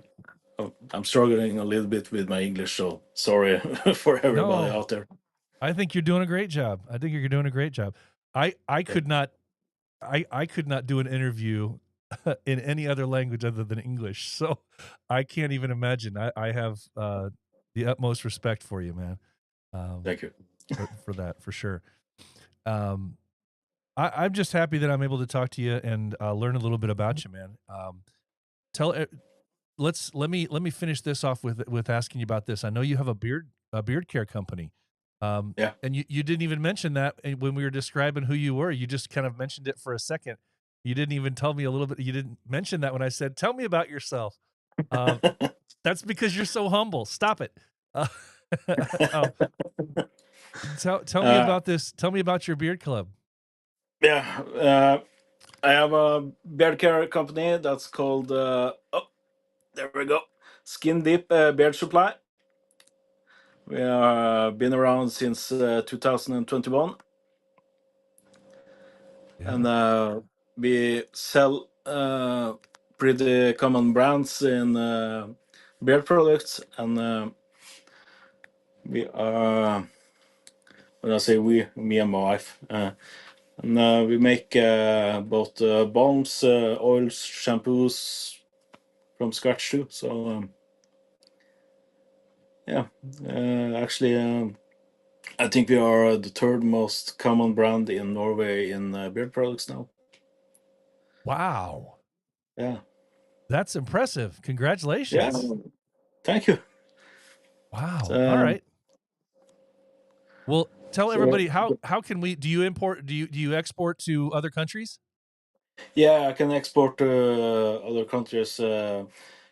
I'm struggling a little bit with my English, so sorry for everybody No, out there. I think you're doing a great job. I think you're doing a great job. I Yeah, could not I could not do an interview in any other language other than English. So I can't even imagine. I have the utmost respect for you, man. Um, thank you. for that, for sure. Um, I'm just happy that I'm able to talk to you and learn a little bit about you, man. Tell let me finish this off with asking you about this. I know you have a beard care company, Yeah. and you didn't even mention that when we were describing who you were. You just kind of mentioned it for a second. You didn't even tell me a little bit. You didn't mention that when I said, "Tell me about yourself." Um, that's because you're so humble. Stop it. Uh, um, tell me uh, about this. Tell me about your beard club. yeah, I have a beard care company that's called oh, there we go, Skin Deep Beard Supply. We have been around since 2021, Yeah. and we sell pretty common brands in beard products, and we when I say we, me and my wife, and we make both balms, oils, shampoos from scratch too. So yeah, actually, I think we are the third most common brand in Norway in beard products now. Wow. Yeah, That's impressive. yeah. Congratulations. Thank you. Wow. All Um, right. Well, tell so everybody how can we do you import do you export to other countries? yeah, I can export to other countries.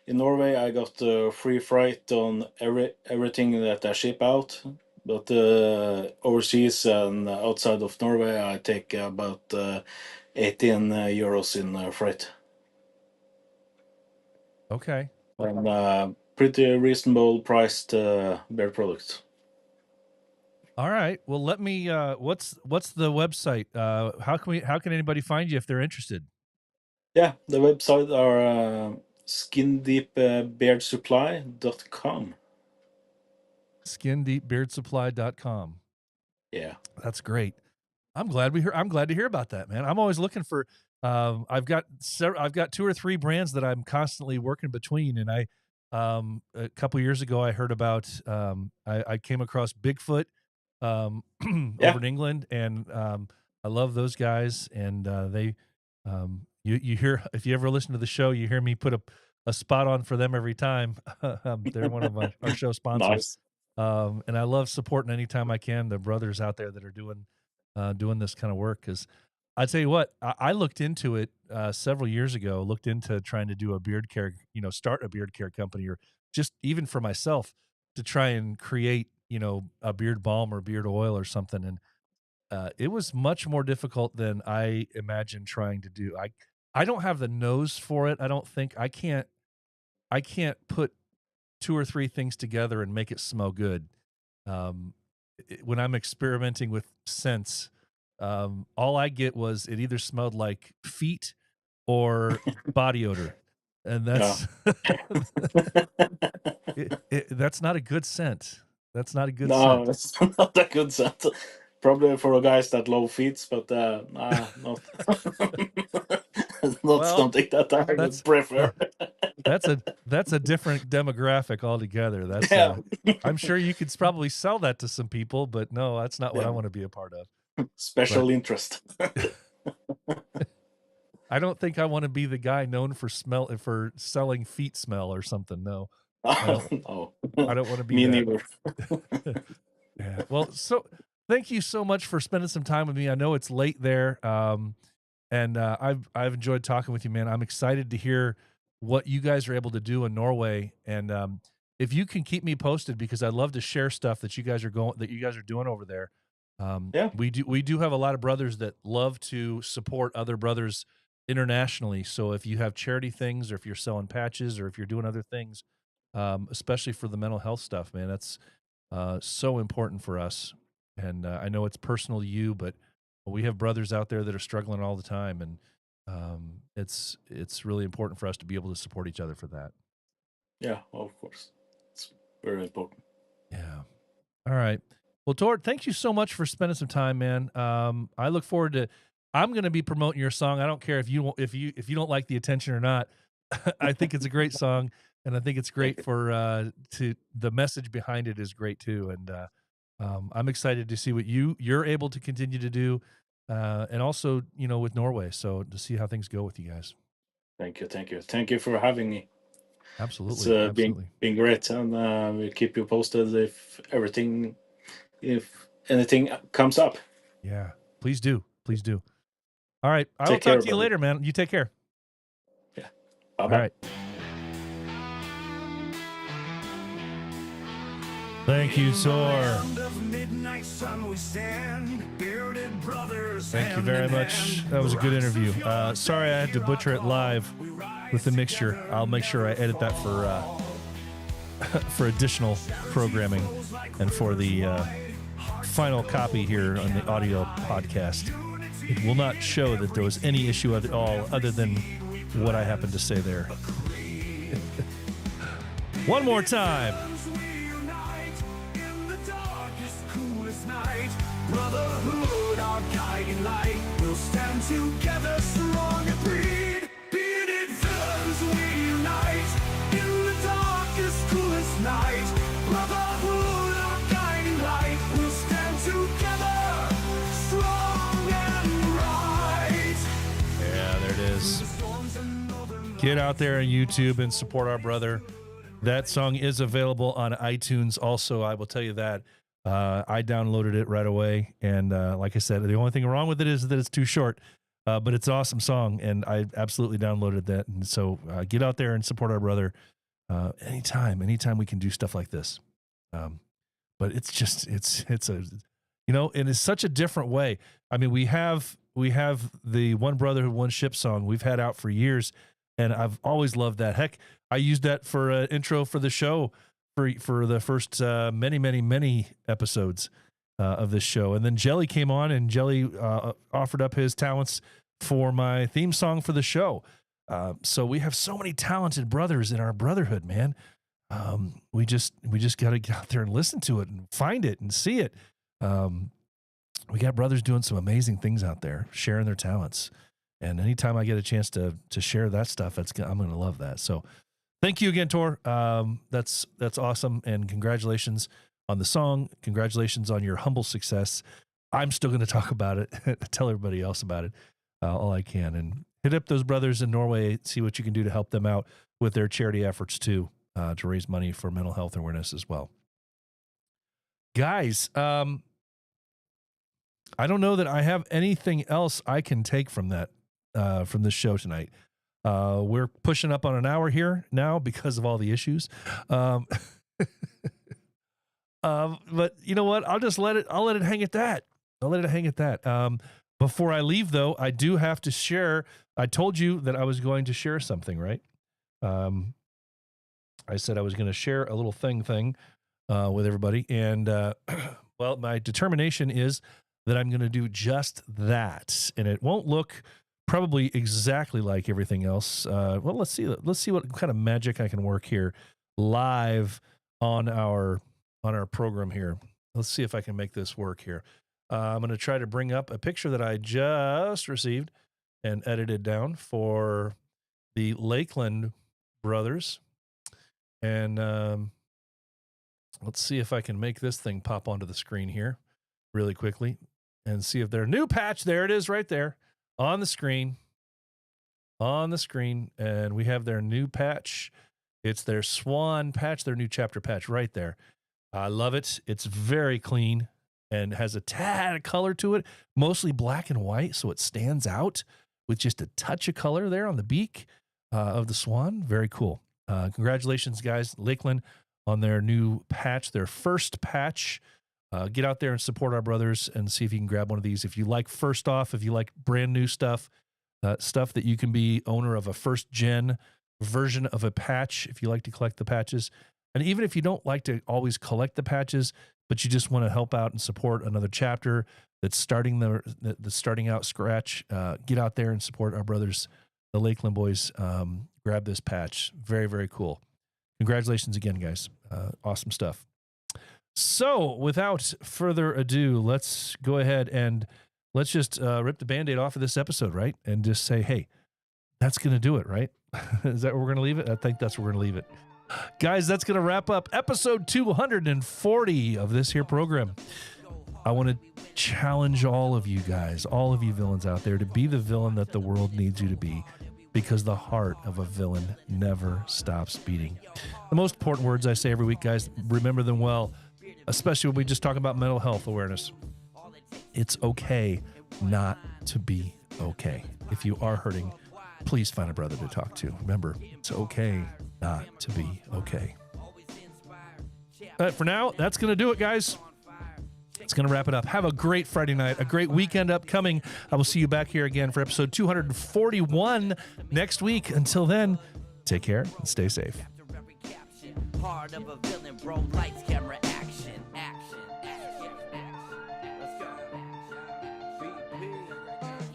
In Norway, I got free freight on everything that I ship out. But overseas and outside of Norway, I take about 18 euros in freight. Okay. And pretty reasonable priced bear products. All right. Well, let me what's the website? How can anybody find you if they're interested? Yeah, the website are skindeepbeardsupply.com. Skindeepbeardsupply.com. Yeah. That's great. I'm glad to hear about that, man. I'm always looking for I've got two or three brands that I'm constantly working between, and a couple years ago I heard about I came across Bigfoot over Yeah. in England, and I love those guys, and they you hear if you ever listen to the show, you hear me put a spot on for them every time. They're one of our show sponsors. Nice. And I love supporting anytime I can the brothers out there that are doing this kind of work. Because I tell you what, I looked into it several years ago. Looked into trying to do a beard care, start a beard care company, or just even for myself to try and create, a beard balm or beard oil or something. And it was much more difficult than I imagined trying to do. I don't have the nose for it. I don't think I can't put two or three things together and make it smell good. Um, when I'm experimenting with scents, all I get was it either smelled like feet or body odor, and Yeah. that's not a good scent. That's not a good No, scent. it's not a good set. Probably for guys that love feet, but not not Well, something that I would that's prefer. that's a different demographic altogether. Yeah. I'm sure you could probably sell that to some people, but no, that's not what I Yeah. want to be a part of. Special interest. I don't think I want to be the guy known for selling feet smell or something. No, I don't. No. I don't want to be Me that. neither. Yeah. Well, so thank you so much for spending some time with me. I know it's late there, and I've enjoyed talking with you, man. I'm excited to hear what you guys are able to do in Norway, and if you can keep me posted, because I'd love to share stuff that you guys are doing over there. Yeah. We do have a lot of brothers that love to support other brothers internationally. So if you have charity things, or if you're selling patches, or if you're doing other things, especially for the mental health stuff, man, that's so important for us. And I know it's personal to you, but we have brothers out there that are struggling all the time, and it's really important for us to be able to support each other for that. Yeah, of course. It's very important. Yeah. All right. Well, Tord, thank you so much for spending some time, man. I look forward to. I'm going to be promoting your song. I don't care if you don't like the attention or not. I think it's a great song, and I think it's great for to the message behind it is great too. And I'm excited to see what you're able to continue to do, and also with Norway. So to see how things go with you guys. Thank you, thank you, thank you for having me. It's Absolutely, absolutely. been great, and we'll keep you posted if anything comes up. Yeah, please do, please do. All right, I will Take talk care, to you buddy. later, man. You take care. Yeah. Bye All bye. right. Thank you, Zor. Thank you very much. That was a good interview. Sorry I had to butcher it live with the mixture. I'll make sure I edit that for additional programming and for the final copy here on the audio podcast. It will not show that there was any issue at all other than what I happened to say there. One more time. Brotherhood, our guiding light. We'll stand together, strong and breed. Bearded villains, we unite. In the darkest, coolest night. Brotherhood, our guiding light. We'll stand together, strong and right. Yeah, there it is. Get out there on YouTube and support our brother. That song is available on iTunes also. I will tell you that. I downloaded it right away, and like I said, the only thing wrong with it is that it's too short, but it's an awesome song, and I absolutely downloaded that. And so get out there and support our brother anytime we can do stuff like this. But it's just it's a and it's such a different way. I mean, we have the One Brotherhood, One Ship song we've had out for years, and I've always loved that. Heck, I used that for an intro for the show. For the first many episodes of this show. And then Jelly came on, and Jelly offered up his talents for my theme song for the show. So we have so many talented brothers in our brotherhood, man. We just got to get out there and listen to it and find it and see it. We got brothers doing some amazing things out there, sharing their talents. And anytime I get a chance to share that stuff, I'm going to love that. So thank you again, Tor. That's awesome, and congratulations on the song. Congratulations on your humble success. I'm still going to talk about it, tell everybody else about it, all I can, and hit up those brothers in Norway. See what you can do to help them out with their charity efforts too, to raise money for mental health awareness as well. Guys, I don't know that I have anything else I can take from that, from this show tonight. We're pushing up on an hour here now because of all the issues. But you know what? I'll let it hang at that. I'll let it hang at that. Before I leave though, I do have to share. I told you that I was going to share something, right? I said I was going to share a little thing with everybody. And, well, my determination is that I'm going to do just that. And it won't look probably exactly like everything else. Well, let's see what kind of magic I can work here live on our program here. Let's see if I can make this work here. I'm going to try to bring up a picture that I just received and edited down for the Lakeland brothers. And let's see if I can make this thing pop onto the screen here really quickly. and see if their new patch, there it is right there on the screen. On the screen. And we have their new patch. It's their Swan patch, their new chapter patch right there. I love it. It's very clean and has a tad of color to it, mostly black and white, so it stands out with just a touch of color there on the beak of the Swan. Very cool. Congratulations, guys, Lakeland, on their new patch, their first patch. Get out there and support our brothers and see if you can grab one of these. If you like First Off, if you like brand new stuff, stuff that you can be owner of a first-gen version of a patch, if you like to collect the patches. And even if you don't like to always collect the patches, but you just want to help out and support another chapter that's starting starting out scratch, get out there and support our brothers, the Lakeland boys. Grab this patch. Very, very cool. Congratulations again, guys. Awesome stuff. So without further ado, let's go ahead and let's just rip the Band-Aid off of this episode, right? And just say, hey, that's going to do it, right? Is that where we're going to leave it? I think that's where we're going to leave it. Guys, that's going to wrap up episode 240 of this here program. I want to challenge all of you guys, all of you villains out there, to be the villain that the world needs you to be, because the heart of a villain never stops beating. The most important words I say every week, guys, remember them well, especially when we just talk about mental health awareness. It's okay not to be okay. If you are hurting, please find a brother to talk to. Remember, it's okay not to be okay. For now, that's going to do it, guys. It's going to wrap it up. Have a great Friday night, a great weekend upcoming. I will see you back here again for episode 241 next week. Until then, take care and stay safe. Heart of a villain, bro. Lights, camera, action, action, action, action. Let's go.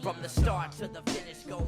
From the start to the finish, go